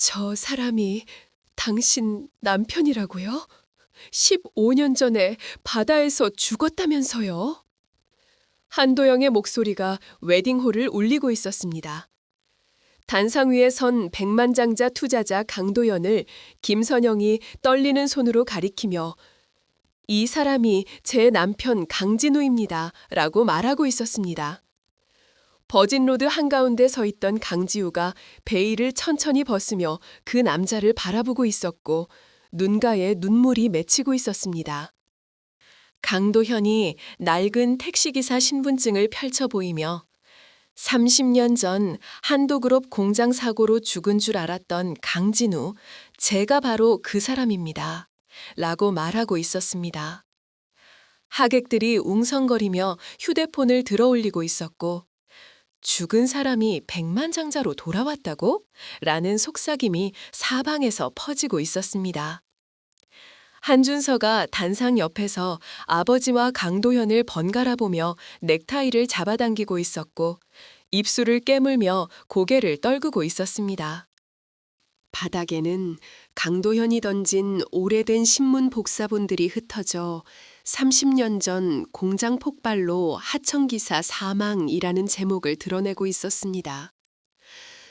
저 사람이 당신 남편이라고요? 15년 전에 바다에서 죽었다면서요? 한도영의 목소리가 웨딩홀을 울리고 있었습니다. 단상 위에 선 백만장자 투자자 강도연을 김선영이 떨리는 손으로 가리키며 이 사람이 제 남편 강진우입니다. 라고 말하고 있었습니다. 버진로드 한가운데 서 있던 강지우가 베일을 천천히 벗으며 그 남자를 바라보고 있었고 눈가에 눈물이 맺히고 있었습니다. 강도현이 낡은 택시기사 신분증을 펼쳐 보이며 30년 전 한도그룹 공장 사고로 죽은 줄 알았던 강진우, 제가 바로 그 사람입니다. 라고 말하고 있었습니다. 하객들이 웅성거리며 휴대폰을 들어올리고 있었고 죽은 사람이 백만장자로 돌아왔다고? 라는 속삭임이 사방에서 퍼지고 있었습니다. 한준서가 단상 옆에서 아버지와 강도현을 번갈아 보며 넥타이를 잡아당기고 있었고 입술을 깨물며 고개를 떨구고 있었습니다. 바닥에는 강도현이 던진 오래된 신문 복사본들이 흩어져 30년 전 공장 폭발로 하청기사 사망이라는 제목을 드러내고 있었습니다.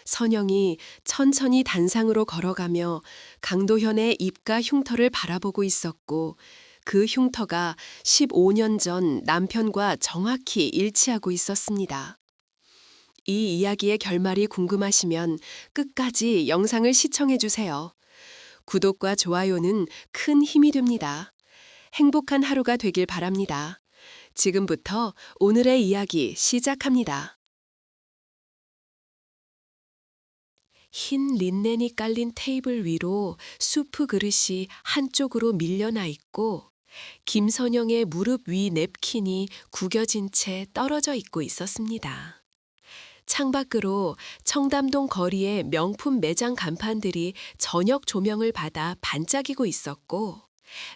선영이 천천히 단상으로 걸어가며 강도현의 입과 흉터를 바라보고 있었고 그 흉터가 15년 전 남편과 정확히 일치하고 있었습니다. 이 이야기의 결말이 궁금하시면 끝까지 영상을 시청해 주세요. 구독과 좋아요는 큰 힘이 됩니다. 행복한 하루가 되길 바랍니다. 지금부터 오늘의 이야기 시작합니다. 흰 린넨이 깔린 테이블 위로 수프 그릇이 한쪽으로 밀려나 있고 김선영의 무릎 위 냅킨이 구겨진 채 떨어져 있고 있었습니다. 창밖으로 청담동 거리의 명품 매장 간판들이 저녁 조명을 받아 반짝이고 있었고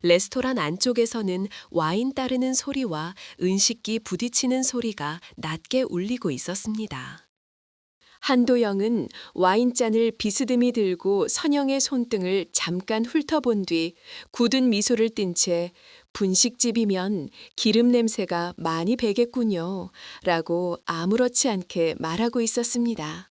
레스토랑 안쪽에서는 와인 따르는 소리와 은식기 부딪히는 소리가 낮게 울리고 있었습니다. 한도영은 와인잔을 비스듬히 들고 선영의 손등을 잠깐 훑어본 뒤 굳은 미소를 띤 채 분식집이면 기름 냄새가 많이 배겠군요. 라고 아무렇지 않게 말하고 있었습니다.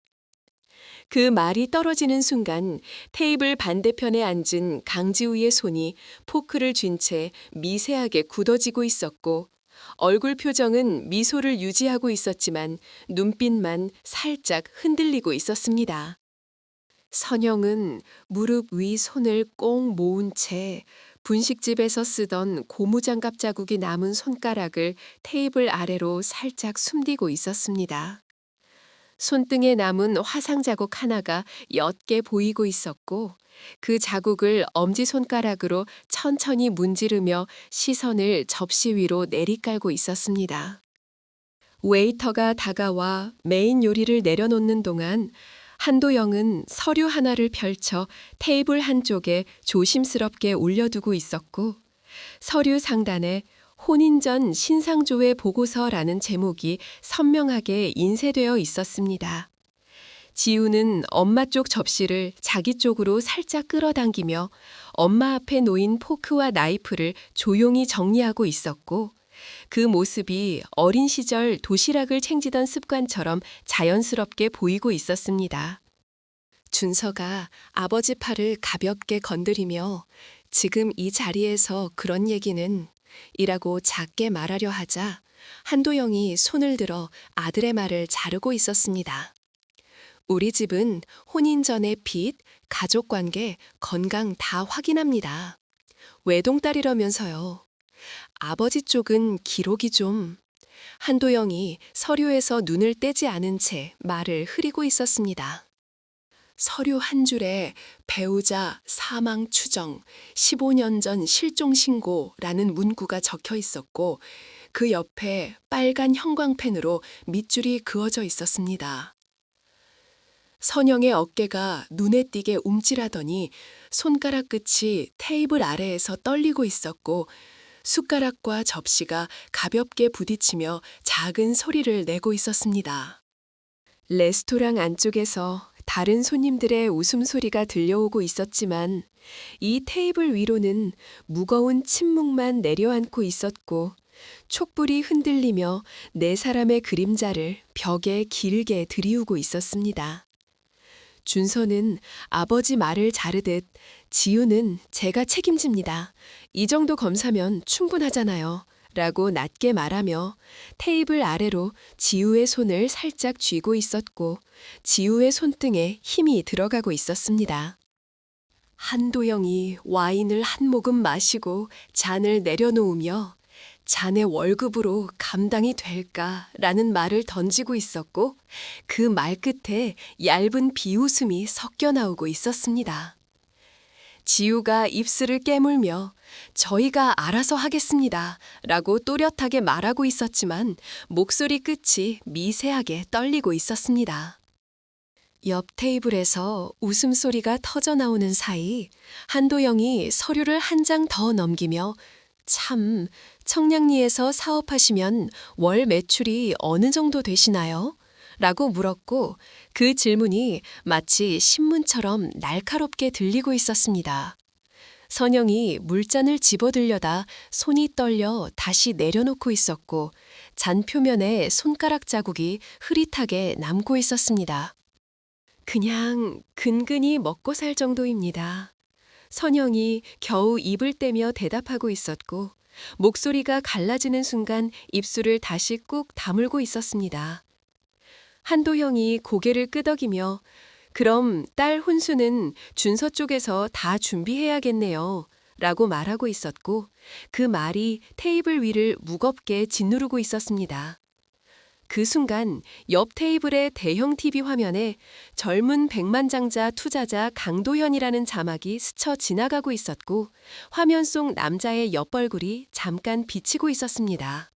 그 말이 떨어지는 순간 테이블 반대편에 앉은 강지우의 손이 포크를 쥔 채 미세하게 굳어지고 있었고 얼굴 표정은 미소를 유지하고 있었지만 눈빛만 살짝 흔들리고 있었습니다. 선영은 무릎 위 손을 꼭 모은 채 분식집에서 쓰던 고무장갑 자국이 남은 손가락을 테이블 아래로 살짝 숨기고 있었습니다. 손등에 남은 화상 자국 하나가 옅게 보이고 있었고 그 자국을 엄지손가락으로 천천히 문지르며 시선을 접시 위로 내리깔고 있었습니다. 웨이터가 다가와 메인 요리를 내려놓는 동안 한도영은 서류 하나를 펼쳐 테이블 한쪽에 조심스럽게 올려두고 있었고 서류 상단에 혼인 전 신상조회 보고서라는 제목이 선명하게 인쇄되어 있었습니다. 지우는 엄마 쪽 접시를 자기 쪽으로 살짝 끌어당기며 엄마 앞에 놓인 포크와 나이프를 조용히 정리하고 있었고 그 모습이 어린 시절 도시락을 챙기던 습관처럼 자연스럽게 보이고 있었습니다. 준서가 아버지 팔을 가볍게 건드리며 지금 이 자리에서 그런 얘기는 이라고 작게 말하려 하자 한도영이 손을 들어 아들의 말을 자르고 있었습니다. 우리 집은 혼인 전의 빚, 가족관계, 건강 다 확인합니다. 외동딸이라면서요. 아버지 쪽은 기록이 좀... 한도영이 서류에서 눈을 떼지 않은 채 말을 흐리고 있었습니다. 서류 한 줄에 배우자 사망 추정, 15년 전 실종 신고라는 문구가 적혀 있었고 그 옆에 빨간 형광펜으로 밑줄이 그어져 있었습니다. 선영의 어깨가 눈에 띄게 움찔하더니 손가락 끝이 테이블 아래에서 떨리고 있었고 숟가락과 접시가 가볍게 부딪히며 작은 소리를 내고 있었습니다. 레스토랑 안쪽에서 다른 손님들의 웃음소리가 들려오고 있었지만 이 테이블 위로는 무거운 침묵만 내려앉고 있었고 촛불이 흔들리며 네 사람의 그림자를 벽에 길게 들이우고 있었습니다. 준서는 아버지 말을 자르듯 지우는 제가 책임집니다. 이 정도 검사면 충분하잖아요. 라고 낮게 말하며 테이블 아래로 지우의 손을 살짝 쥐고 있었고 지우의 손등에 힘이 들어가고 있었습니다. 한도영이 와인을 한 모금 마시고 잔을 내려놓으며 자네 월급으로 감당이 될까라는 말을 던지고 있었고 그 말 끝에 얇은 비웃음이 섞여 나오고 있었습니다. 지우가 입술을 깨물며 저희가 알아서 하겠습니다 라고 또렷하게 말하고 있었지만 목소리 끝이 미세하게 떨리고 있었습니다. 옆 테이블에서 웃음소리가 터져 나오는 사이 한도영이 서류를 한 장 더 넘기며 참, 청량리에서 사업하시면 월 매출이 어느 정도 되시나요? 라고 물었고 그 질문이 마치 신문처럼 날카롭게 들리고 있었습니다. 선영이 물잔을 집어들려다 손이 떨려 다시 내려놓고 있었고 잔 표면에 손가락 자국이 흐릿하게 남고 있었습니다. 그냥 근근히 먹고 살 정도입니다. 선영이 겨우 입을 떼며 대답하고 있었고 목소리가 갈라지는 순간 입술을 다시 꾹 다물고 있었습니다. 한도형이 고개를 끄덕이며 그럼 딸 혼수는 준서 쪽에서 다 준비해야겠네요. 라고 말하고 있었고 그 말이 테이블 위를 무겁게 짓누르고 있었습니다. 그 순간 옆 테이블의 대형 TV 화면에 젊은 백만장자 투자자 강도현이라는 자막이 스쳐 지나가고 있었고 화면 속 남자의 옆얼굴이 잠깐 비치고 있었습니다.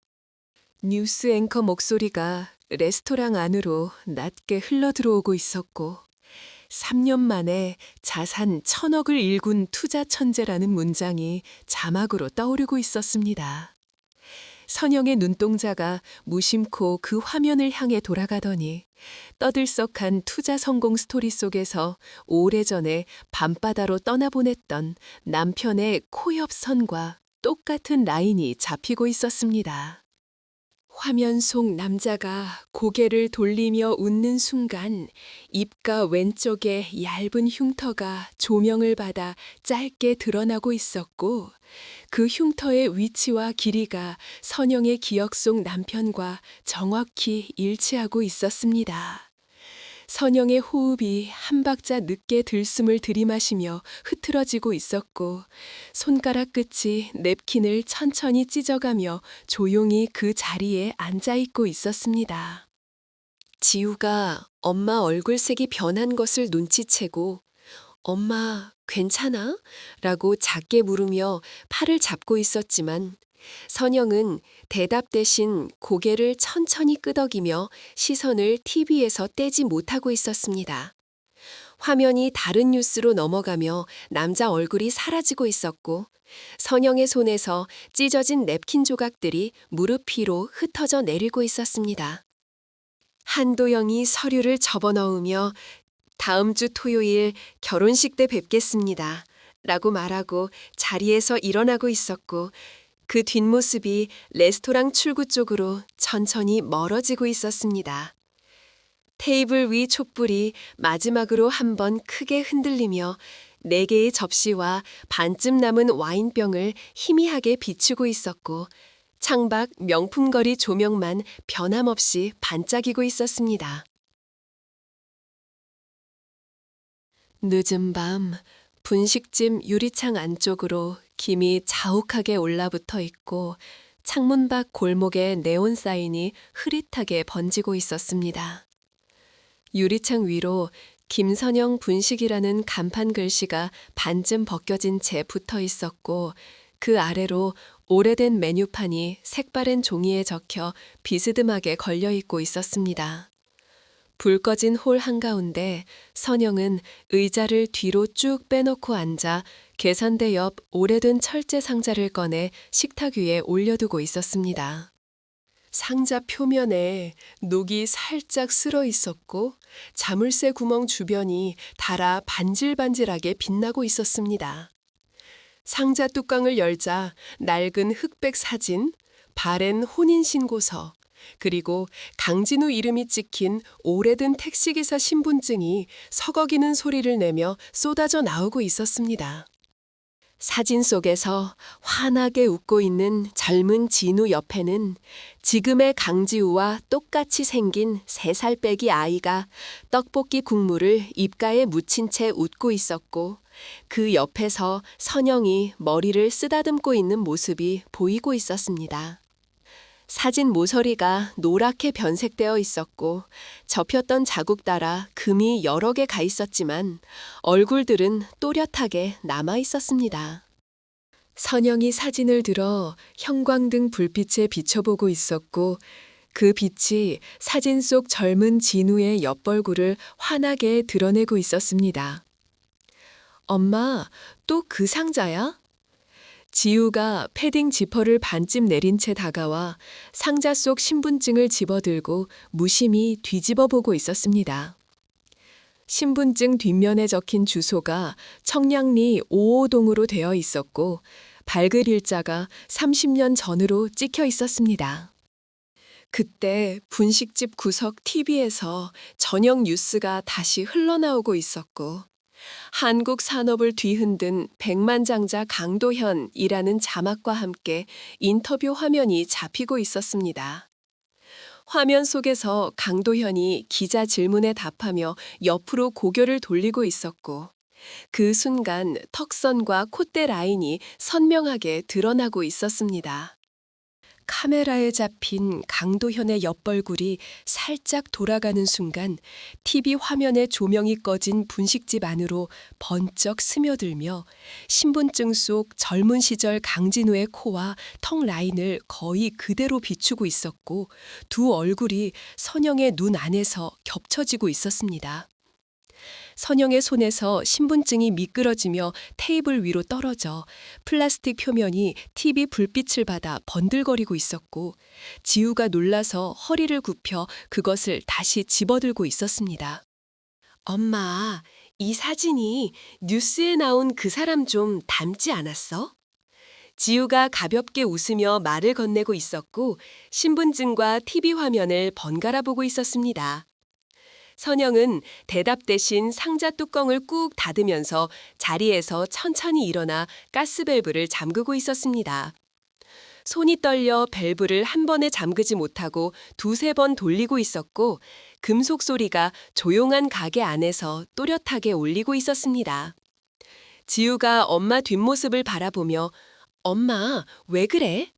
뉴스 앵커 목소리가 레스토랑 안으로 낮게 흘러들어오고 있었고 3년 만에 자산 1,000억을 일군 투자 천재라는 문장이 자막으로 떠오르고 있었습니다. 선영의 눈동자가 무심코 그 화면을 향해 돌아가더니 떠들썩한 투자 성공 스토리 속에서 오래전에 밤바다로 떠나보냈던 남편의 코 옆 선과 똑같은 라인이 잡히고 있었습니다. 화면 속 남자가 고개를 돌리며 웃는 순간 입가 왼쪽에 얇은 흉터가 조명을 받아 짧게 드러나고 있었고 그 흉터의 위치와 길이가 선영의 기억 속 남편과 정확히 일치하고 있었습니다. 선영의 호흡이 한 박자 늦게 들숨을 들이마시며 흐트러지고 있었고 손가락 끝이 냅킨을 천천히 찢어가며 조용히 그 자리에 앉아있고 있었습니다. 지우가 엄마 얼굴색이 변한 것을 눈치채고 엄마 괜찮아? 라고 작게 물으며 팔을 잡고 있었지만 선영은 대답 대신 고개를 천천히 끄덕이며 시선을 TV에서 떼지 못하고 있었습니다. 화면이 다른 뉴스로 넘어가며 남자 얼굴이 사라지고 있었고 선영의 손에서 찢어진 냅킨 조각들이 무릎 위로 흩어져 내리고 있었습니다. 한도영이 서류를 접어넣으며 다음 주 토요일 결혼식 때 뵙겠습니다. 라고 말하고 자리에서 일어나고 있었고 그 뒷모습이 레스토랑 출구 쪽으로 천천히 멀어지고 있었습니다. 테이블 위 촛불이 마지막으로 한번 크게 흔들리며 4개의 접시와 반쯤 남은 와인병을 희미하게 비추고 있었고 창밖 명품거리 조명만 변함없이 반짝이고 있었습니다. 늦은 밤 분식집 유리창 안쪽으로 김이 자욱하게 올라붙어 있고 창문 밖 골목에 네온 사인이 흐릿하게 번지고 있었습니다. 유리창 위로 김선영 분식이라는 간판 글씨가 반쯤 벗겨진 채 붙어 있었고 그 아래로 오래된 메뉴판이 색바랜 종이에 적혀 비스듬하게 걸려 있고 있었습니다. 불 꺼진 홀 한가운데 선영은 의자를 뒤로 쭉 빼놓고 앉아 계산대 옆 오래된 철제 상자를 꺼내 식탁 위에 올려두고 있었습니다. 상자 표면에 녹이 살짝 쓸어 있었고 자물쇠 구멍 주변이 달아 반질반질하게 빛나고 있었습니다. 상자 뚜껑을 열자 낡은 흑백 사진, 바랜 혼인신고서, 그리고 강진우 이름이 찍힌 오래된 택시기사 신분증이 서걱이는 소리를 내며 쏟아져 나오고 있었습니다. 사진 속에서 환하게 웃고 있는 젊은 진우 옆에는 지금의 강지우와 똑같이 생긴 3살 빼기 아이가 떡볶이 국물을 입가에 묻힌 채 웃고 있었고, 그 옆에서 선영이 머리를 쓰다듬고 있는 모습이 보이고 있었습니다. 사진 모서리가 노랗게 변색되어 있었고 접혔던 자국 따라 금이 여러 개 가 있었지만 얼굴들은 또렷하게 남아 있었습니다. 선영이 사진을 들어 형광등 불빛에 비춰보고 있었고 그 빛이 사진 속 젊은 진우의 옆벌구를 환하게 드러내고 있었습니다. 엄마, 또 그 상자야? 지우가 패딩 지퍼를 반쯤 내린 채 다가와 상자 속 신분증을 집어들고 무심히 뒤집어 보고 있었습니다. 신분증 뒷면에 적힌 주소가 청량리 5호동으로 되어 있었고 발급 일자가 30년 전으로 찍혀 있었습니다. 그때 분식집 구석 TV에서 저녁 뉴스가 다시 흘러나오고 있었고 한국 산업을 뒤흔든 백만장자 강도현이라는 자막과 함께 인터뷰 화면이 잡히고 있었습니다. 화면 속에서 강도현이 기자 질문에 답하며 옆으로 고개를 돌리고 있었고 그 순간 턱선과 콧대 라인이 선명하게 드러나고 있었습니다. 카메라에 잡힌 강도현의 옆벌굴이 살짝 돌아가는 순간 TV 화면에 조명이 꺼진 분식집 안으로 번쩍 스며들며 신분증 속 젊은 시절 강진우의 코와 턱 라인을 거의 그대로 비추고 있었고 두 얼굴이 선영의 눈 안에서 겹쳐지고 있었습니다. 선영의 손에서 신분증이 미끄러지며 테이블 위로 떨어져 플라스틱 표면이 TV 불빛을 받아 번들거리고 있었고 지우가 놀라서 허리를 굽혀 그것을 다시 집어들고 있었습니다. 엄마, 이 사진이 뉴스에 나온 그 사람 좀 닮지 않았어? 지우가 가볍게 웃으며 말을 건네고 있었고 신분증과 TV 화면을 번갈아 보고 있었습니다. 선영은 대답 대신 상자 뚜껑을 꾹 닫으면서 자리에서 천천히 일어나 가스밸브를 잠그고 있었습니다. 손이 떨려 밸브를 한 번에 잠그지 못하고 두세 번 돌리고 있었고 금속 소리가 조용한 가게 안에서 또렷하게 울리고 있었습니다. 지우가 엄마 뒷모습을 바라보며 엄마, 왜 그래?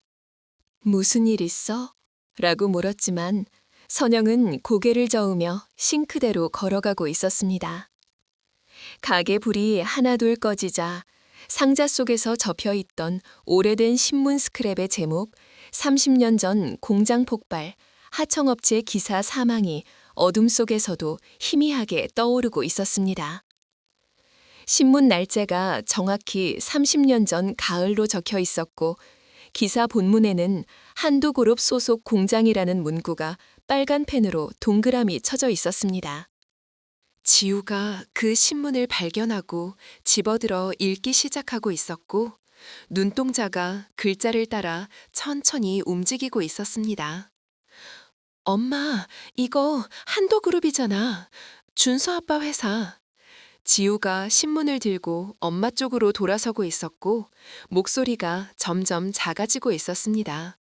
무슨 일 있어? 라고 물었지만 선영은 고개를 저으며 싱크대로 걸어가고 있었습니다. 가게 불이 하나둘 꺼지자 상자 속에서 접혀있던 오래된 신문 스크랩의 제목 30년 전 공장 폭발, 하청업체 기사 사망이 어둠 속에서도 희미하게 떠오르고 있었습니다. 신문 날짜가 정확히 30년 전 가을로 적혀 있었고 기사 본문에는 한두 그룹 소속 공장이라는 문구가 빨간 펜으로 동그라미 쳐져 있었습니다. 지우가 그 신문을 발견하고 집어들어 읽기 시작하고 있었고 눈동자가 글자를 따라 천천히 움직이고 있었습니다. 엄마, 이거 한도그룹이잖아. 준서 아빠 회사. 지우가 신문을 들고 엄마 쪽으로 돌아서고 있었고 목소리가 점점 작아지고 있었습니다.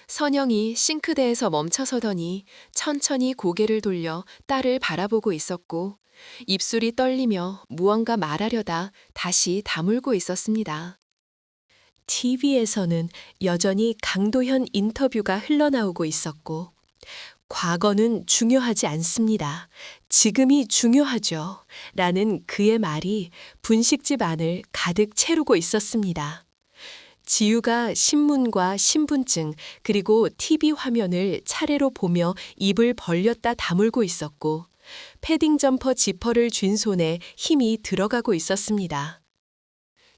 선영이 싱크대에서 멈춰서더니 천천히 고개를 돌려 딸을 바라보고 있었고 입술이 떨리며 무언가 말하려다 다시 다물고 있었습니다. TV에서는 여전히 강도현 인터뷰가 흘러나오고 있었고 과거는 중요하지 않습니다. 지금이 중요하죠. 라는 그의 말이 분식집 안을 가득 채우고 있었습니다. 지우가 신문과 신분증 그리고 TV 화면을 차례로 보며 입을 벌렸다 다물고 있었고 패딩 점퍼 지퍼를 쥔 손에 힘이 들어가고 있었습니다.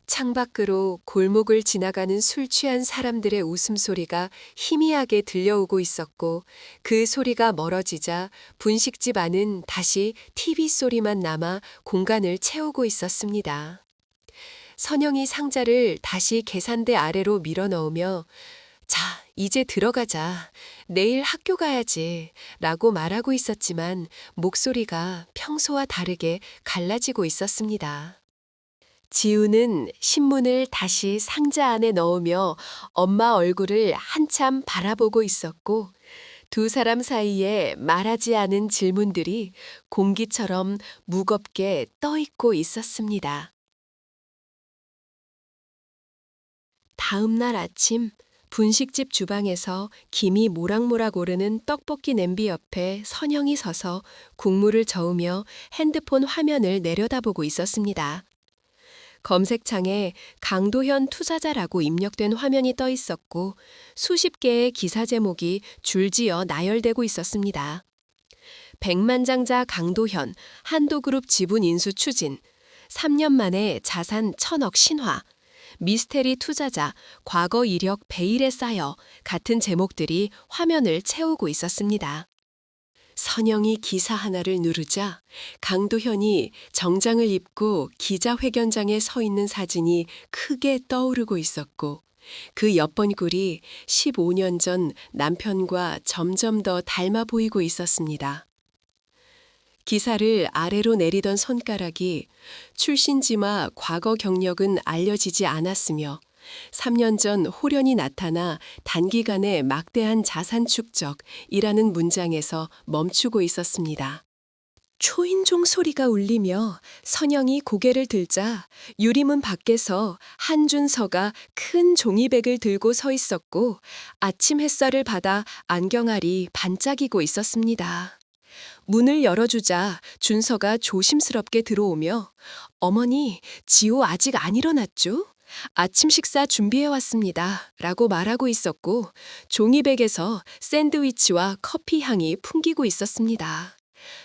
창밖으로 골목을 지나가는 술 취한 사람들의 웃음소리가 희미하게 들려오고 있었고 그 소리가 멀어지자 분식집 안은 다시 TV 소리만 남아 공간을 채우고 있었습니다. 선영이 상자를 다시 계산대 아래로 밀어 넣으며 자, 이제 들어가자. 내일 학교 가야지. 라고 말하고 있었지만 목소리가 평소와 다르게 갈라지고 있었습니다. 지우는 신문을 다시 상자 안에 넣으며 엄마 얼굴을 한참 바라보고 있었고 두 사람 사이에 말하지 않은 질문들이 공기처럼 무겁게 떠있고 있었습니다. 다음 날 아침 분식집 주방에서 김이 모락모락 오르는 떡볶이 냄비 옆에 선영이 서서 국물을 저으며 핸드폰 화면을 내려다보고 있었습니다. 검색창에 강도현 투자자라고 입력된 화면이 떠 있었고 수십 개의 기사 제목이 줄지어 나열되고 있었습니다. 백만장자 강도현, 한도그룹 지분 인수 추진, 3년 만에 자산 1,000억 신화, 미스테리 투자자, 과거 이력 베일에 쌓여 같은 제목들이 화면을 채우고 있었습니다. 선영이 기사 하나를 누르자 강도현이 정장을 입고 기자회견장에 서 있는 사진이 크게 떠오르고 있었고 그 옆번굴이 15년 전 남편과 점점 더 닮아 보이고 있었습니다. 기사를 아래로 내리던 손가락이 출신지와 과거 경력은 알려지지 않았으며 3년 전 홀연히 나타나 단기간에 막대한 자산 축적이라는 문장에서 멈추고 있었습니다. 초인종 소리가 울리며 선영이 고개를 들자 유리문 밖에서 한준서가 큰 종이백을 들고 서 있었고 아침 햇살을 받아 안경알이 반짝이고 있었습니다. 문을 열어주자 준서가 조심스럽게 들어오며 어머니, 지호 아직 안 일어났죠? 아침 식사 준비해 왔습니다. 라고 말하고 있었고 종이백에서 샌드위치와 커피 향이 풍기고 있었습니다.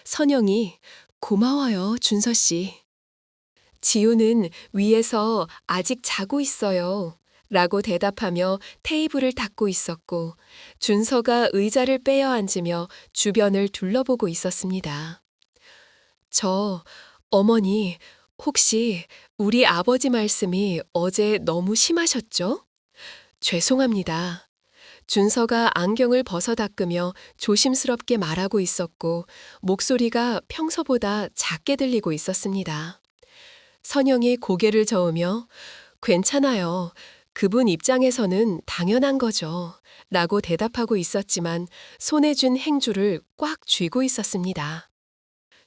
선영이 고마워요, 준서 씨. 지우는 위에서 아직 자고 있어요. 라고 대답하며 테이블을 닦고 있었고 준서가 의자를 빼어 앉으며 주변을 둘러보고 있었습니다. 어머니, 혹시 우리 아버지 말씀이 어제 너무 심하셨죠? 죄송합니다. 준서가 안경을 벗어 닦으며 조심스럽게 말하고 있었고 목소리가 평소보다 작게 들리고 있었습니다. 선영이 고개를 저으며 괜찮아요. 그분 입장에서는 당연한 거죠. 라고 대답하고 있었지만 손에 쥔 행주를 꽉 쥐고 있었습니다.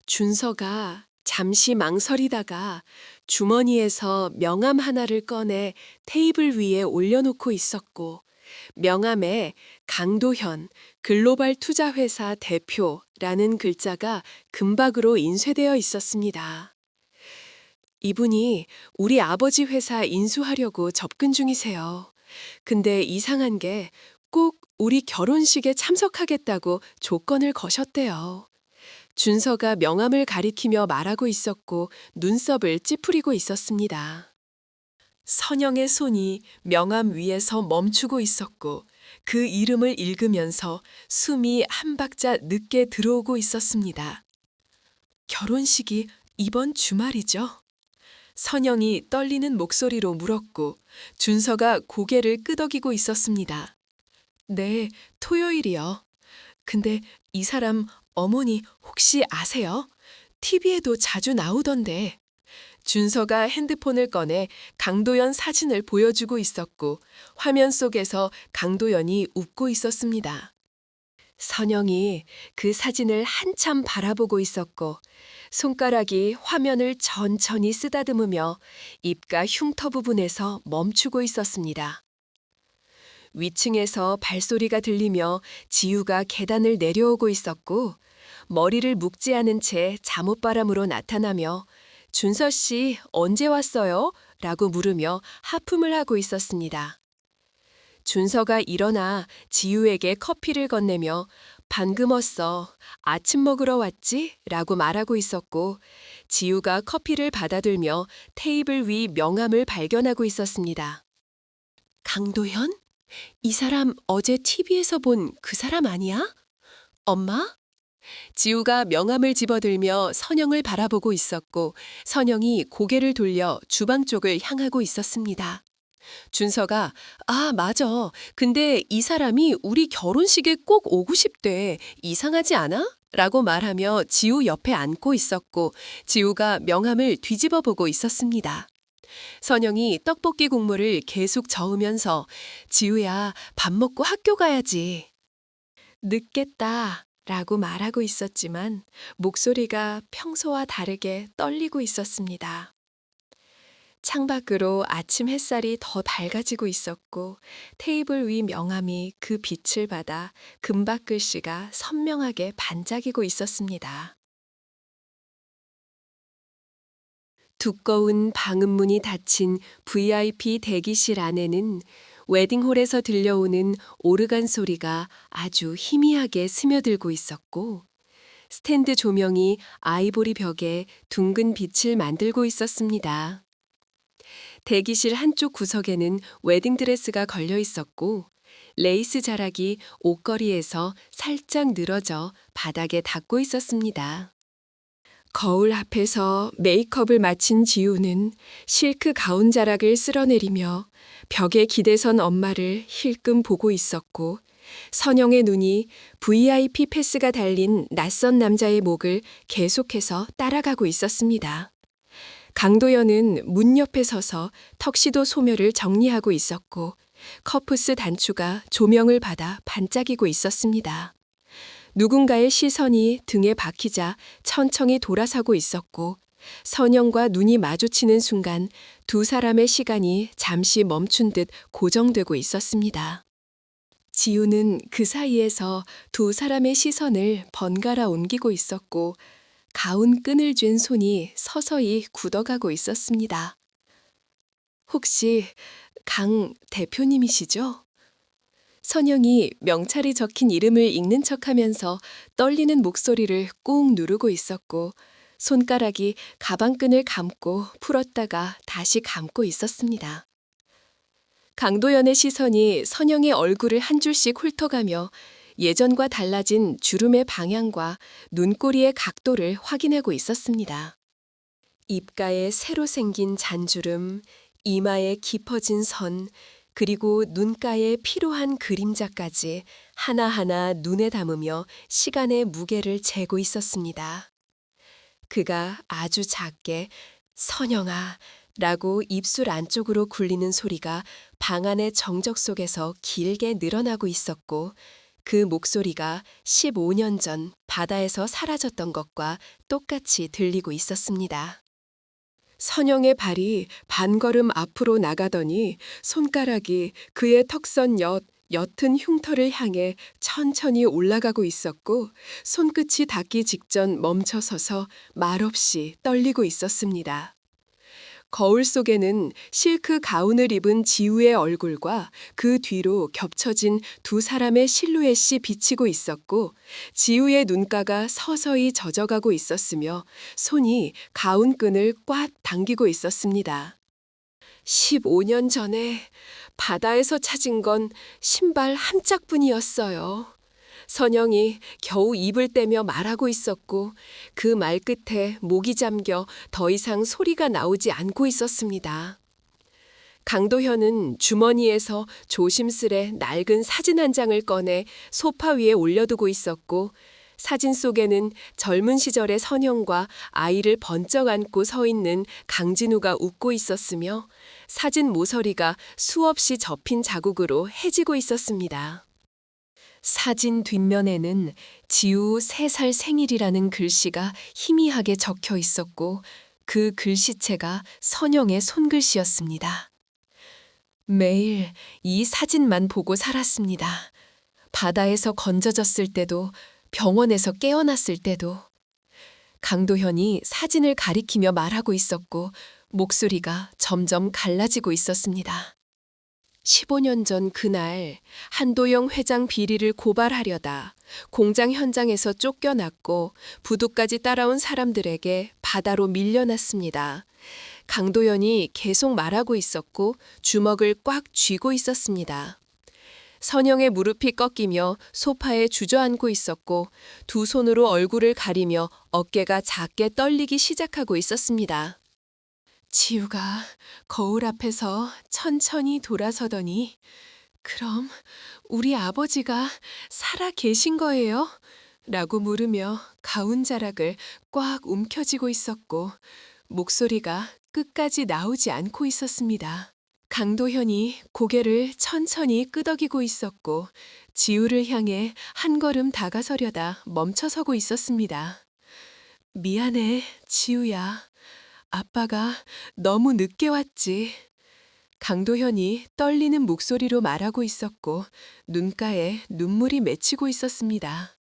준서가 잠시 망설이다가 주머니에서 명함 하나를 꺼내 테이블 위에 올려놓고 있었고 명함에 강도현 글로벌 투자회사 대표라는 글자가 금박으로 인쇄되어 있었습니다. 이분이 우리 아버지 회사 인수하려고 접근 중이세요. 근데 이상한 게 꼭 우리 결혼식에 참석하겠다고 조건을 거셨대요. 준서가 명함을 가리키며 말하고 있었고 눈썹을 찌푸리고 있었습니다. 선영의 손이 명함 위에서 멈추고 있었고 그 이름을 읽으면서 숨이 한 박자 늦게 들어오고 있었습니다. 결혼식이 이번 주말이죠? 선영이 떨리는 목소리로 물었고 준서가 고개를 끄덕이고 있었습니다. 네, 토요일이요. 근데 이 사람 어머니 혹시 아세요? TV에도 자주 나오던데. 준서가 핸드폰을 꺼내 강도연 사진을 보여주고 있었고 화면 속에서 강도연이 웃고 있었습니다. 선영이 그 사진을 한참 바라보고 있었고 손가락이 화면을 천천히 쓰다듬으며 입가 흉터 부분에서 멈추고 있었습니다. 위층에서 발소리가 들리며 지우가 계단을 내려오고 있었고 머리를 묶지 않은 채 잠옷바람으로 나타나며 준서 씨 언제 왔어요? 라고 물으며 하품을 하고 있었습니다. 준서가 일어나 지우에게 커피를 건네며 방금 왔어. 아침 먹으러 왔지? 라고 말하고 있었고 지우가 커피를 받아들며 테이블 위 명함을 발견하고 있었습니다. 강도현? 이 사람 어제 TV에서 본 그 사람 아니야? 엄마? 지우가 명함을 집어들며 선영을 바라보고 있었고 선영이 고개를 돌려 주방 쪽을 향하고 있었습니다. 준서가 아, 맞아. 근데 이 사람이 우리 결혼식에 꼭 오고 싶대. 이상하지 않아? 라고 말하며 지우 옆에 앉고 있었고 지우가 명함을 뒤집어 보고 있었습니다. 선영이 떡볶이 국물을 계속 저으면서 지우야, 밥 먹고 학교 가야지. 늦겠다. 라고 말하고 있었지만 목소리가 평소와 다르게 떨리고 있었습니다. 창밖으로 아침 햇살이 더 밝아지고 있었고 테이블 위 명함이 그 빛을 받아 금박 글씨가 선명하게 반짝이고 있었습니다. 두꺼운 방음문이 닫힌 VIP 대기실 안에는 웨딩홀에서 들려오는 오르간 소리가 아주 희미하게 스며들고 있었고 스탠드 조명이 아이보리 벽에 둥근 빛을 만들고 있었습니다. 대기실 한쪽 구석에는 웨딩드레스가 걸려 있었고 레이스 자락이 옷걸이에서 살짝 늘어져 바닥에 닿고 있었습니다. 거울 앞에서 메이크업을 마친 지우는 실크 가운 자락을 쓸어내리며 벽에 기대선 엄마를 힐끔 보고 있었고 선영의 눈이 VIP 패스가 달린 낯선 남자의 목을 계속해서 따라가고 있었습니다. 강도연은 문 옆에 서서 턱시도 소묘를 정리하고 있었고 커프스 단추가 조명을 받아 반짝이고 있었습니다. 누군가의 시선이 등에 박히자 천천히 돌아서고 있었고 선영과 눈이 마주치는 순간 두 사람의 시간이 잠시 멈춘 듯 고정되고 있었습니다. 지우는 그 사이에서 두 사람의 시선을 번갈아 옮기고 있었고 가운 끈을 쥔 손이 서서히 굳어가고 있었습니다. 혹시 강 대표님이시죠? 선영이 명찰이 적힌 이름을 읽는 척하면서 떨리는 목소리를 꾹 누르고 있었고 손가락이 가방끈을 감고 풀었다가 다시 감고 있었습니다. 강도연의 시선이 선영의 얼굴을 한 줄씩 훑어가며 예전과 달라진 주름의 방향과 눈꼬리의 각도를 확인하고 있었습니다. 입가에 새로 생긴 잔주름, 이마에 깊어진 선, 그리고 눈가에 피로한 그림자까지 하나하나 눈에 담으며 시간의 무게를 재고 있었습니다. 그가 아주 작게 선영아 라고 입술 안쪽으로 굴리는 소리가 방 안의 정적 속에서 길게 늘어나고 있었고 그 목소리가 15년 전 바다에서 사라졌던 것과 똑같이 들리고 있었습니다. 선영의 발이 반걸음 앞으로 나가더니 손가락이 그의 턱선 옅은 흉터를 향해 천천히 올라가고 있었고 손끝이 닿기 직전 멈춰서서 말없이 떨리고 있었습니다. 거울 속에는 실크 가운을 입은 지우의 얼굴과 그 뒤로 겹쳐진 두 사람의 실루엣이 비치고 있었고 지우의 눈가가 서서히 젖어가고 있었으며 손이 가운 끈을 꽉 당기고 있었습니다. 15년 전에 바다에서 찾은 건 신발 한 짝뿐이었어요. 선영이 겨우 입을 떼며 말하고 있었고 그 말 끝에 목이 잠겨 더 이상 소리가 나오지 않고 있었습니다. 강도현은 주머니에서 조심스레 낡은 사진 한 장을 꺼내 소파 위에 올려두고 있었고 사진 속에는 젊은 시절의 선영과 아이를 번쩍 안고 서 있는 강진우가 웃고 있었으며 사진 모서리가 수없이 접힌 자국으로 해지고 있었습니다. 사진 뒷면에는 지우 3살 생일이라는 글씨가 희미하게 적혀 있었고 그 글씨체가 선영의 손글씨였습니다. 매일 이 사진만 보고 살았습니다. 바다에서 건져졌을 때도 병원에서 깨어났을 때도. 강도현이 사진을 가리키며 말하고 있었고 목소리가 점점 갈라지고 있었습니다. 15년 전 그날 한도영 회장 비리를 고발하려다 공장 현장에서 쫓겨났고 부두까지 따라온 사람들에게 바다로 밀려났습니다. 강도연이 계속 말하고 있었고 주먹을 꽉 쥐고 있었습니다. 선영의 무릎이 꺾이며 소파에 주저앉고 있었고 두 손으로 얼굴을 가리며 어깨가 작게 떨리기 시작하고 있었습니다. 지우가 거울 앞에서 천천히 돌아서더니 그럼 우리 아버지가 살아 계신 거예요? 라고 물으며 가운 자락을 꽉 움켜쥐고 있었고 목소리가 끝까지 나오지 않고 있었습니다. 강도현이 고개를 천천히 끄덕이고 있었고 지우를 향해 한 걸음 다가서려다 멈춰서고 있었습니다. 미안해, 지우야. 아빠가 너무 늦게 왔지. 강도현이 떨리는 목소리로 말하고 있었고 눈가에 눈물이 맺히고 있었습니다.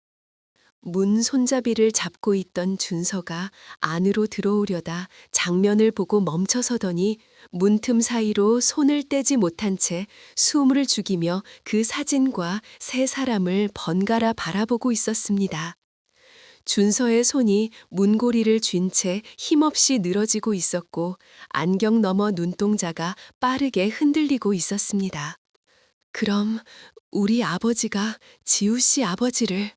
문 손잡이를 잡고 있던 준서가 안으로 들어오려다 장면을 보고 멈춰서더니 문틈 사이로 손을 떼지 못한 채 숨을 죽이며 그 사진과 세 사람을 번갈아 바라보고 있었습니다. 준서의 손이 문고리를 쥔 채 힘없이 늘어지고 있었고 안경 너머 눈동자가 빠르게 흔들리고 있었습니다. 그럼 우리 아버지가 지우 씨 아버지를...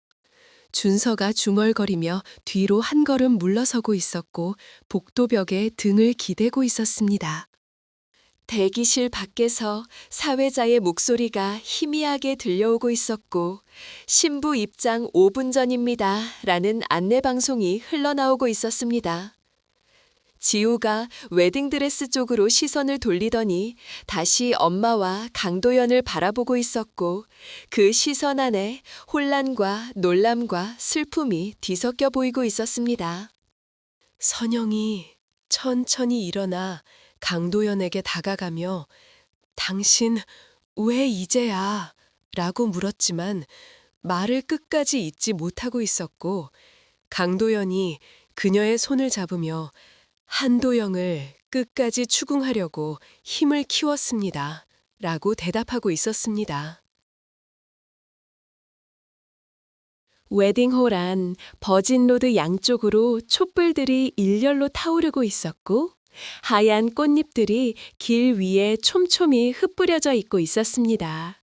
준서가 중얼거리며 뒤로 한 걸음 물러서고 있었고 복도벽에 등을 기대고 있었습니다. 대기실 밖에서 사회자의 목소리가 희미하게 들려오고 있었고 신부 입장 5분 전입니다. 라는 안내방송이 흘러나오고 있었습니다. 지우가 웨딩드레스 쪽으로 시선을 돌리더니 다시 엄마와 강도연을 바라보고 있었고 그 시선 안에 혼란과 놀람과 슬픔이 뒤섞여 보이고 있었습니다. 선영이 천천히 일어나 강도연에게 다가가며 당신 왜 이제야? 라고 물었지만 말을 끝까지 잇지 못하고 있었고 강도연이 그녀의 손을 잡으며 한도영을 끝까지 추궁하려고 힘을 키웠습니다. 라고 대답하고 있었습니다. 웨딩홀 안 버진로드 양쪽으로 촛불들이 일렬로 타오르고 있었고 하얀 꽃잎들이 길 위에 촘촘히 흩뿌려져 있고 있었습니다.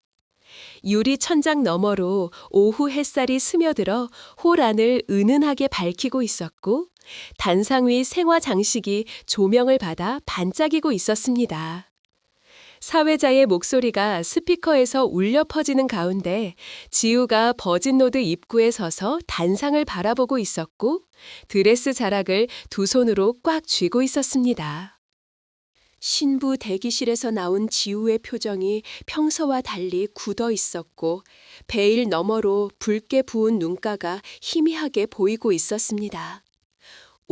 유리 천장 너머로 오후 햇살이 스며들어 홀 안을 은은하게 밝히고 있었고 단상 위 생화 장식이 조명을 받아 반짝이고 있었습니다. 사회자의 목소리가 스피커에서 울려 퍼지는 가운데 지우가 버진로드 입구에 서서 단상을 바라보고 있었고 드레스 자락을 두 손으로 꽉 쥐고 있었습니다. 신부 대기실에서 나온 지우의 표정이 평소와 달리 굳어 있었고 베일 너머로 붉게 부은 눈가가 희미하게 보이고 있었습니다.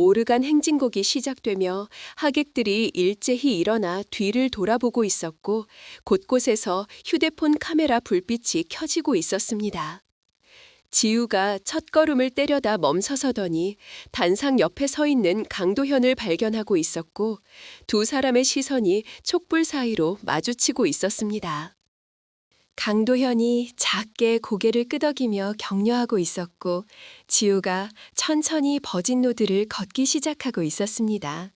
오르간 행진곡이 시작되며 하객들이 일제히 일어나 뒤를 돌아보고 있었고 곳곳에서 휴대폰 카메라 불빛이 켜지고 있었습니다. 지우가 첫걸음을 떼려다 멈서서더니 단상 옆에 서 있는 강도현을 발견하고 있었고 두 사람의 시선이 촛불 사이로 마주치고 있었습니다. 강도현이 작게 고개를 끄덕이며 격려하고 있었고 지우가 천천히 버진로드를 걷기 시작하고 있었습니다.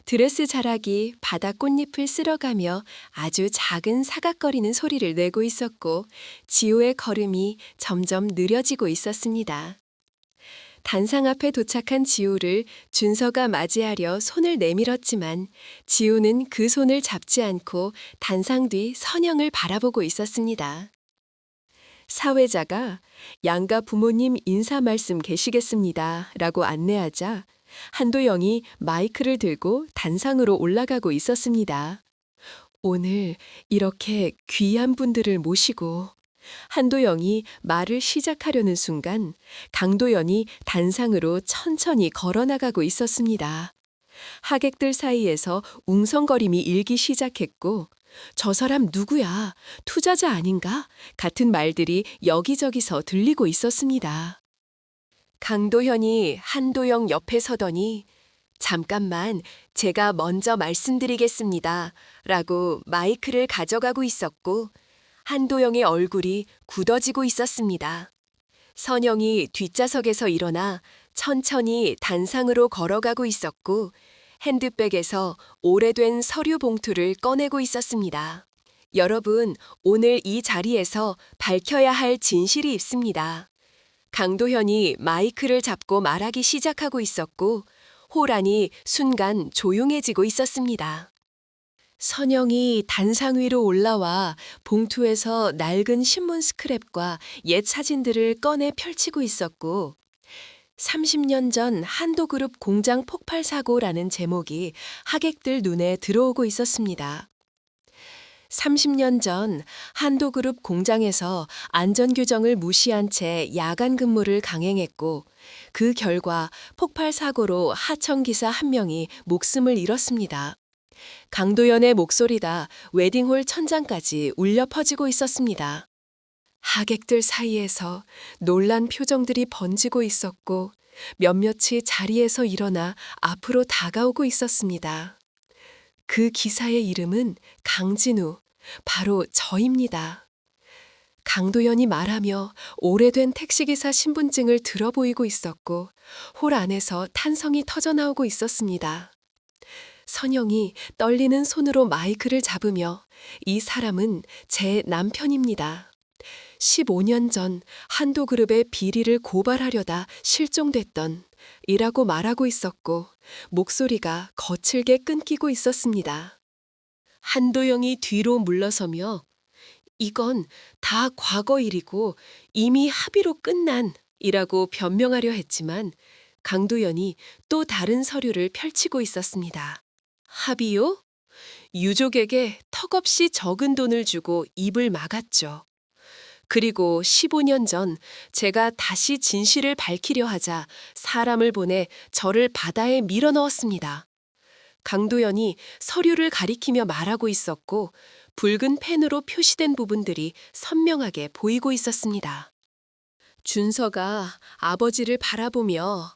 드레스 자락이 바다 꽃잎을 쓸어가며 아주 작은 사각거리는 소리를 내고 있었고 지우의 걸음이 점점 느려지고 있었습니다. 단상 앞에 도착한 지우를 준서가 맞이하려 손을 내밀었지만 지우는 그 손을 잡지 않고 단상 뒤 선영을 바라보고 있었습니다. 사회자가 양가 부모님 인사 말씀 계시겠습니다. 라고 안내하자 한도영이 마이크를 들고 단상으로 올라가고 있었습니다. 오늘 이렇게 귀한 분들을 모시고 한도영이 말을 시작하려는 순간 강도연이 단상으로 천천히 걸어나가고 있었습니다. 하객들 사이에서 웅성거림이 일기 시작했고 저 사람 누구야? 투자자 아닌가? 같은 말들이 여기저기서 들리고 있었습니다. 강도현이 한도영 옆에 서더니 잠깐만, 제가 먼저 말씀드리겠습니다. 라고 마이크를 가져가고 있었고, 한도영의 얼굴이 굳어지고 있었습니다. 선영이 뒷좌석에서 일어나 천천히 단상으로 걸어가고 있었고, 핸드백에서 오래된 서류 봉투를 꺼내고 있었습니다. 여러분, 오늘 이 자리에서 밝혀야 할 진실이 있습니다. 강도현이 마이크를 잡고 말하기 시작하고 있었고, 홀 안이 순간 조용해지고 있었습니다. 선영이 단상 위로 올라와 봉투에서 낡은 신문 스크랩과 옛 사진들을 꺼내 펼치고 있었고, 30년 전 한도그룹 공장 폭발 사고라는 제목이 하객들 눈에 들어오고 있었습니다. 30년 전 한도그룹 공장에서 안전규정을 무시한 채 야간 근무를 강행했고, 그 결과 폭발 사고로 하청기사 한 명이 목숨을 잃었습니다. 강도연의 목소리가 웨딩홀 천장까지 울려 퍼지고 있었습니다. 하객들 사이에서 놀란 표정들이 번지고 있었고, 몇몇이 자리에서 일어나 앞으로 다가오고 있었습니다. 그 기사의 이름은 강진우, 바로 저입니다. 강도연이 말하며 오래된 택시기사 신분증을 들어 보이고 있었고, 홀 안에서 탄성이 터져나오고 있었습니다. 선영이 떨리는 손으로 마이크를 잡으며 이 사람은 제 남편입니다. 15년 전 한도그룹의 비리를 고발하려다 실종됐던 이라고 말하고 있었고, 목소리가 거칠게 끊기고 있었습니다. 한도영이 뒤로 물러서며 이건 다 과거 일이고 이미 합의로 끝난 이라고 변명하려 했지만, 강도연이 또 다른 서류를 펼치고 있었습니다. 합의요? 유족에게 턱없이 적은 돈을 주고 입을 막았죠. 그리고 15년 전 제가 다시 진실을 밝히려 하자 사람을 보내 저를 바다에 밀어넣었습니다. 강도연이 서류를 가리키며 말하고 있었고, 붉은 펜으로 표시된 부분들이 선명하게 보이고 있었습니다. 준서가 아버지를 바라보며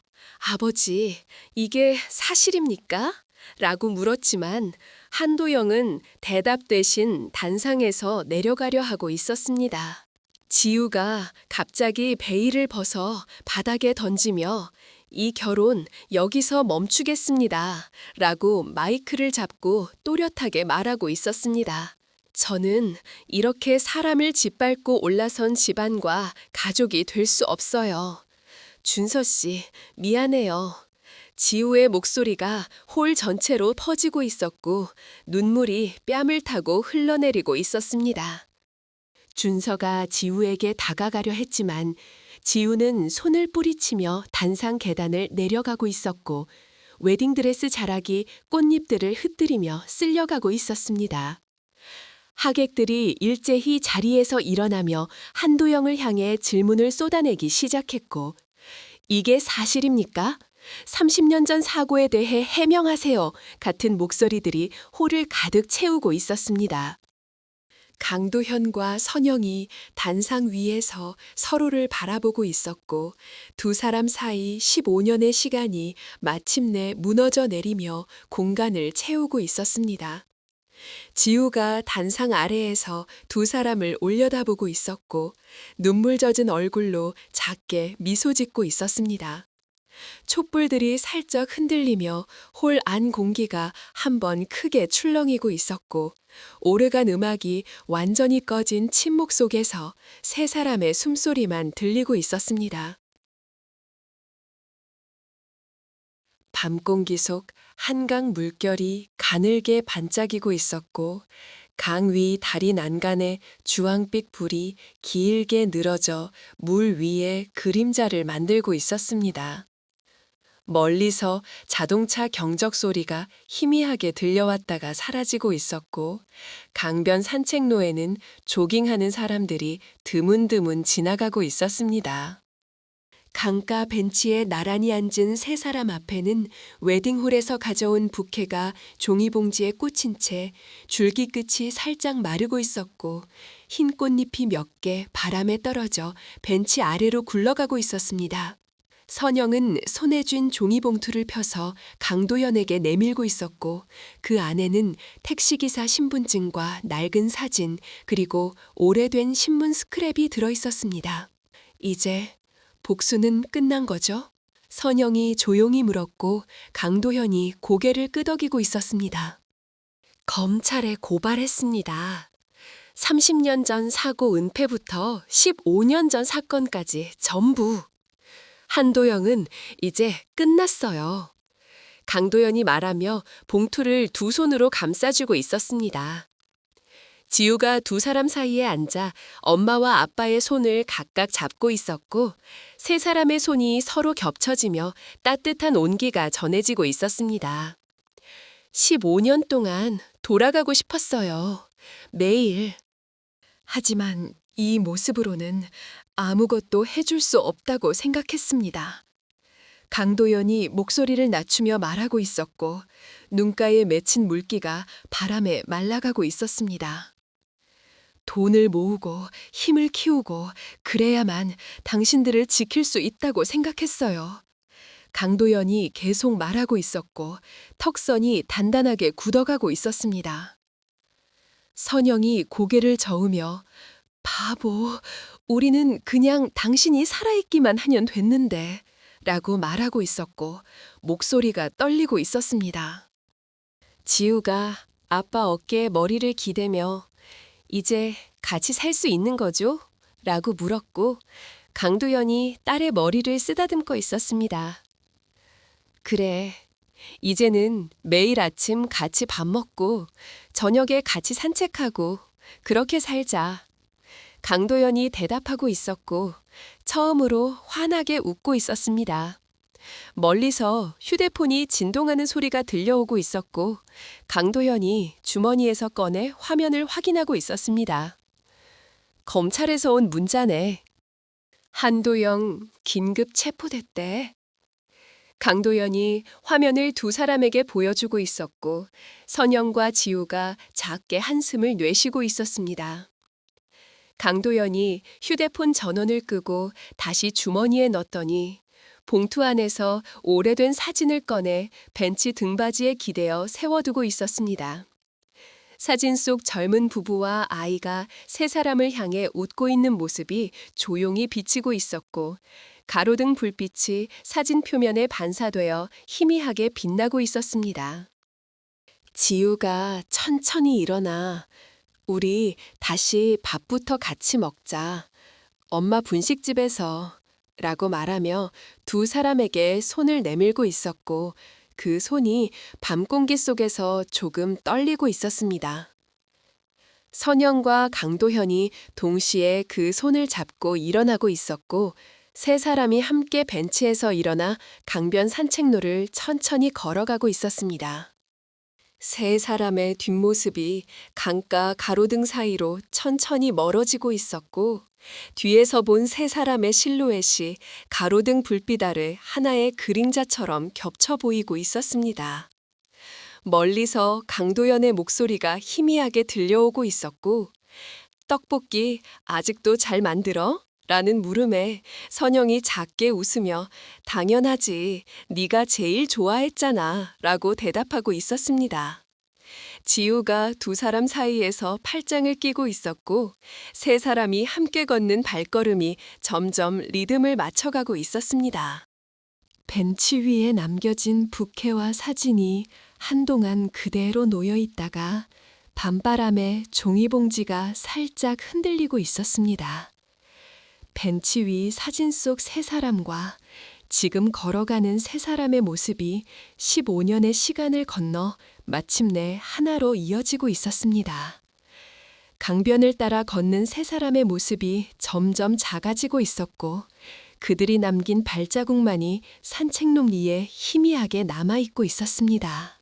아버지, 이게 사실입니까? 라고 물었지만 한도영은 대답 대신 단상에서 내려가려 하고 있었습니다. 지우가 갑자기 베일을 벗어 바닥에 던지며 이 결혼 여기서 멈추겠습니다. 라고 마이크를 잡고 또렷하게 말하고 있었습니다. 저는 이렇게 사람을 짓밟고 올라선 집안과 가족이 될 수 없어요. 준서 씨, 미안해요. 지우의 목소리가 홀 전체로 퍼지고 있었고, 눈물이 뺨을 타고 흘러내리고 있었습니다. 준서가 지우에게 다가가려 했지만 지우는 손을 뿌리치며 단상 계단을 내려가고 있었고, 웨딩드레스 자락이 꽃잎들을 흩뜨리며 쓸려가고 있었습니다. 하객들이 일제히 자리에서 일어나며 한도영을 향해 질문을 쏟아내기 시작했고, 이게 사실입니까? 30년 전 사고에 대해 해명하세요. 같은 목소리들이 홀을 가득 채우고 있었습니다. 강도현과 선영이 단상 위에서 서로를 바라보고 있었고, 두 사람 사이 15년의 시간이 마침내 무너져 내리며 공간을 채우고 있었습니다. 지우가 단상 아래에서 두 사람을 올려다보고 있었고, 눈물 젖은 얼굴로 작게 미소 짓고 있었습니다. 촛불들이 살짝 흔들리며 홀 안 공기가 한번 크게 출렁이고 있었고, 오래간 음악이 완전히 꺼진 침묵 속에서 세 사람의 숨소리만 들리고 있었습니다. 밤공기 속 한강 물결이 가늘게 반짝이고 있었고, 강 위 다리 난간에 주황빛 불이 길게 늘어져 물 위에 그림자를 만들고 있었습니다. 멀리서 자동차 경적 소리가 희미하게 들려왔다가 사라지고 있었고, 강변 산책로에는 조깅하는 사람들이 드문드문 지나가고 있었습니다. 강가 벤치에 나란히 앉은 세 사람 앞에는 웨딩홀에서 가져온 부케가 종이봉지에 꽂힌 채 줄기 끝이 살짝 마르고 있었고, 흰 꽃잎이 몇 개 바람에 떨어져 벤치 아래로 굴러가고 있었습니다. 선영은 손에 쥔 종이봉투를 펴서 강도연에게 내밀고 있었고 그 안에는 택시기사 신분증과 낡은 사진 그리고 오래된 신문 스크랩이 들어있었습니다. 이제 복수는 끝난 거죠? 선영이 조용히 물었고 강도현이 고개를 끄덕이고 있었습니다. 검찰에 고발했습니다. 30년 전 사고 은폐부터 15년 전 사건까지 전부. 한도영은 이제 끝났어요. 강도연이 말하며 봉투를 두 손으로 감싸주고 있었습니다. 지우가 두 사람 사이에 앉아 엄마와 아빠의 손을 각각 잡고 있었고 세 사람의 손이 서로 겹쳐지며 따뜻한 온기가 전해지고 있었습니다. 15년 동안 돌아가고 싶었어요. 매일. 하지만 이 모습으로는 아무것도 해줄 수 없다고 생각했습니다. 강도연이 목소리를 낮추며 말하고 있었고 눈가에 맺힌 물기가 바람에 말라가고 있었습니다. 돈을 모으고 힘을 키우고 그래야만 당신들을 지킬 수 있다고 생각했어요. 강도연이 계속 말하고 있었고 턱선이 단단하게 굳어가고 있었습니다. 선영이 고개를 저으며 바보, 우리는 그냥 당신이 살아있기만 하면 됐는데 라고 말하고 있었고 목소리가 떨리고 있었습니다. 지우가 아빠 어깨에 머리를 기대며 이제 같이 살 수 있는 거죠? 라고 물었고 강도연이 딸의 머리를 쓰다듬고 있었습니다. 그래, 이제는 매일 아침 같이 밥 먹고 저녁에 같이 산책하고 그렇게 살자. 강도연이 대답하고 있었고 처음으로 환하게 웃고 있었습니다. 멀리서 휴대폰이 진동하는 소리가 들려오고 있었고 강도연이 주머니에서 꺼내 화면을 확인하고 있었습니다. 검찰에서 온 문자네. 한도영 긴급 체포됐대. 강도연이 화면을 두 사람에게 보여주고 있었고 선영과 지우가 작게 한숨을 내쉬고 있었습니다. 강도연이 휴대폰 전원을 끄고 다시 주머니에 넣었더니 봉투 안에서 오래된 사진을 꺼내 벤치 등받이에 기대어 세워두고 있었습니다. 사진 속 젊은 부부와 아이가 세 사람을 향해 웃고 있는 모습이 조용히 비치고 있었고 가로등 불빛이 사진 표면에 반사되어 희미하게 빛나고 있었습니다. 지우가 천천히 일어나 우리 다시 밥부터 같이 먹자. 엄마 분식집에서 라고 말하며 두 사람에게 손을 내밀고 있었고 그 손이 밤 공기 속에서 조금 떨리고 있었습니다. 선영과 강도현이 동시에 그 손을 잡고 일어나고 있었고 세 사람이 함께 벤치에서 일어나 강변 산책로를 천천히 걸어가고 있었습니다. 세 사람의 뒷모습이 강가 가로등 사이로 천천히 멀어지고 있었고 뒤에서 본 세 사람의 실루엣이 가로등 불빛 아래 하나의 그림자처럼 겹쳐 보이고 있었습니다. 멀리서 강도연의 목소리가 희미하게 들려오고 있었고 떡볶이 아직도 잘 만들어? 라는 물음에 선영이 작게 웃으며 당연하지, 네가 제일 좋아했잖아 라고 대답하고 있었습니다. 지우가 두 사람 사이에서 팔짱을 끼고 있었고 세 사람이 함께 걷는 발걸음이 점점 리듬을 맞춰가고 있었습니다. 벤치 위에 남겨진 부케와 사진이 한동안 그대로 놓여 있다가 밤바람에 종이봉지가 살짝 흔들리고 있었습니다. 벤치 위 사진 속 세 사람과 지금 걸어가는 세 사람의 모습이 15년의 시간을 건너 마침내 하나로 이어지고 있었습니다. 강변을 따라 걷는 세 사람의 모습이 점점 작아지고 있었고 그들이 남긴 발자국만이 산책로 위에 희미하게 남아있고 있었습니다.